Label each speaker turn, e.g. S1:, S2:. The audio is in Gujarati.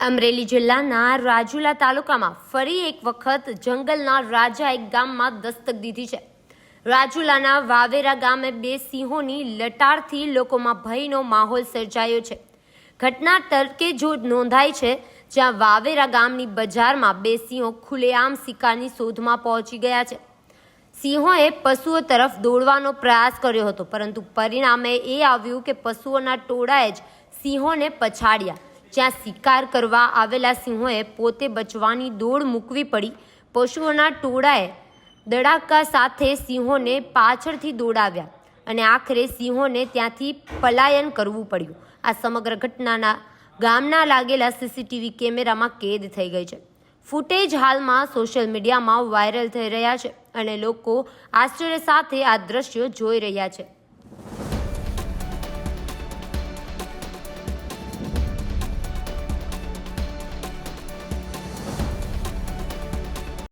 S1: અમરેલી જિલ્લાના રાજુલા તાલુકામાં ફરી એક વખત જંગલના રાજા એક ગામમાં દસ્તક દીધી છે। રાજુલાના વાવેરા ગામે બે સિંહોની લટારથી લોકોમાં ભયનો માહોલ સર્જાયો છે। ઘટના તડકે જો નોંધાઈ છે, જ્યાં વાવેરા ગામની બજારમાં બે સિંહો ખુલ્લેઆમ શિકારની શોધમાં પહોંચી ગયા છે। સિંહોએ પશુઓ તરફ દોડવાનો પ્રયાસ કર્યો હતો, પરંતુ પરિણામે એ આવ્યું કે પશુઓના ટોળાએ જ સિંહોને પછાડ્યા। જ્યાં શિકાર કરવા આવેલા સિંહોએ પોતે બચવાની દોડ મૂકવી પડી। પશુઓના ટોળાએ દડાકા સાથે સિંહોને પાછળથી દોડાવ્યા અને આખરે સિંહોને ત્યાંથી પલાયન કરવું પડ્યું। આ સમગ્ર ઘટનાના ગામના લાગેલા સીસીટીવી કેમેરામાં કેદ થઈ ગઈ છે। ફૂટેજ હાલમાં સોશિયલ મીડિયામાં વાયરલ થઈ રહ્યા છે અને લોકો આશ્ચર્ય સાથે આ દ્રશ્યો જોઈ રહ્યા છે।